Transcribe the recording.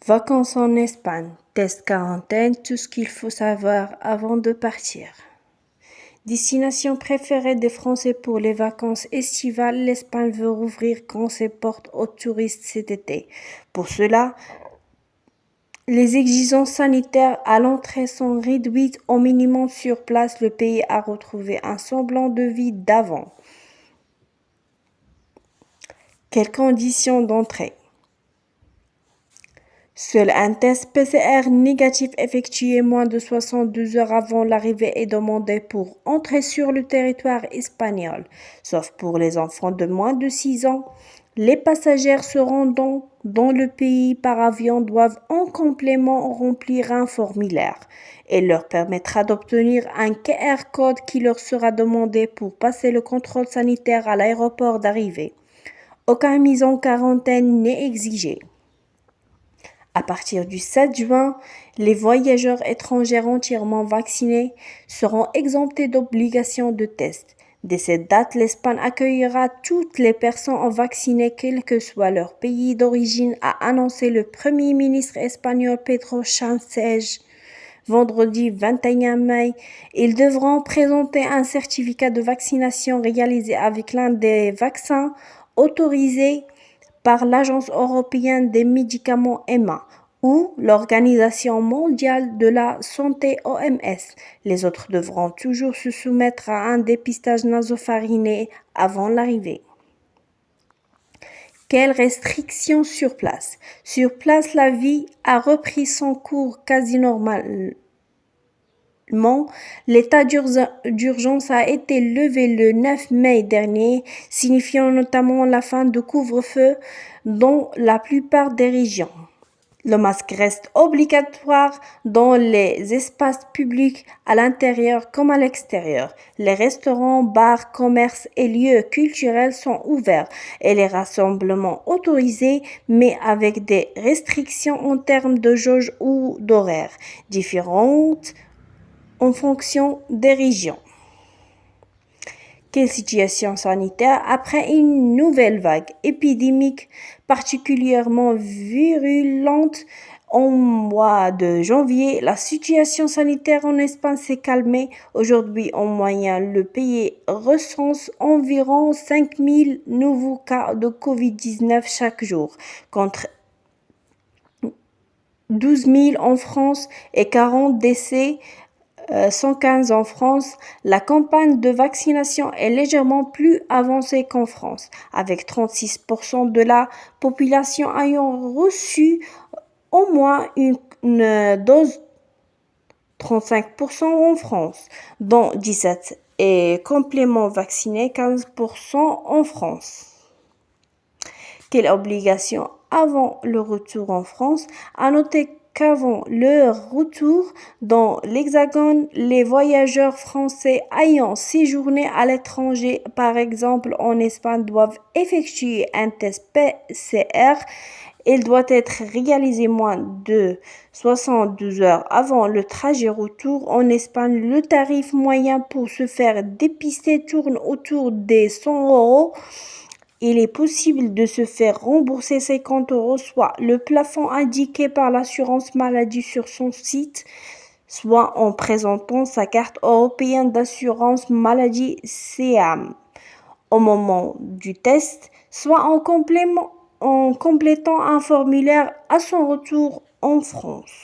Vacances en Espagne, test quarantaine, tout ce qu'il faut savoir avant de partir. Destination préférée des Français pour les vacances estivales, l'Espagne veut rouvrir grand ses portes aux touristes cet été. Pour cela, les exigences sanitaires à l'entrée sont réduites au minimum sur place. Le pays a retrouvé un semblant de vie d'avant. Quelles conditions d'entrée? Seul un test PCR négatif effectué moins de 72 heures avant l'arrivée est demandé pour entrer sur le territoire espagnol, sauf pour les enfants de moins de 6 ans. Les passagers se rendant dans le pays par avion doivent en complément remplir un formulaire. Il leur permettra d'obtenir un QR code qui leur sera demandé pour passer le contrôle sanitaire à l'aéroport d'arrivée. Aucune mise en quarantaine n'est exigée. À partir du 7 juin, les voyageurs étrangers entièrement vaccinés seront exemptés d'obligation de test. Dès cette date, l'Espagne accueillera toutes les personnes vaccinées, quel que soit leur pays d'origine, a annoncé le Premier ministre espagnol Pedro Sánchez. Vendredi 21 mai, ils devront présenter un certificat de vaccination réalisé avec l'un des vaccins autorisés par l'Agence européenne des médicaments EMA ou l'Organisation mondiale de la santé OMS. Les autres devront toujours se soumettre à un dépistage nasopharynée avant l'arrivée. Quelles restrictions sur place? Sur place, la vie a repris son cours quasi normalement. L'état d'urgence a été levé le 9 mai dernier, signifiant notamment la fin du couvre-feu dans la plupart des régions. Le masque reste obligatoire dans les espaces publics à l'intérieur comme à l'extérieur. Les restaurants, bars, commerces et lieux culturels sont ouverts et les rassemblements autorisés, mais avec des restrictions en termes de jauge ou d'horaires différentes en fonction des régions. Quelle situation sanitaire après une nouvelle vague épidémique particulièrement virulente en mois de janvier? La situation sanitaire en Espagne s'est calmée. Aujourd'hui, en moyenne, le pays recense environ 5000 nouveaux cas de Covid-19 chaque jour, contre 12 000 en France et 40 décès 115 en France. La campagne de vaccination est légèrement plus avancée qu'en France, avec 36% de la population ayant reçu au moins une dose, 35% en France, dont 17 et complément vacciné, 15% en France. Quelle obligation avant le retour en France? À noter qu'avant leur retour dans l'Hexagone, les voyageurs français ayant séjourné à l'étranger, par exemple en Espagne, doivent effectuer un test PCR. Il doit être réalisé moins de 72 heures avant le trajet retour. En Espagne, le tarif moyen pour se faire dépister tourne autour des 100 €. Il est possible de se faire rembourser 50 €, soit le plafond indiqué par l'assurance maladie sur son site, soit en présentant sa carte européenne d'assurance maladie CEAM au moment du test, soit en complétant un formulaire à son retour en France.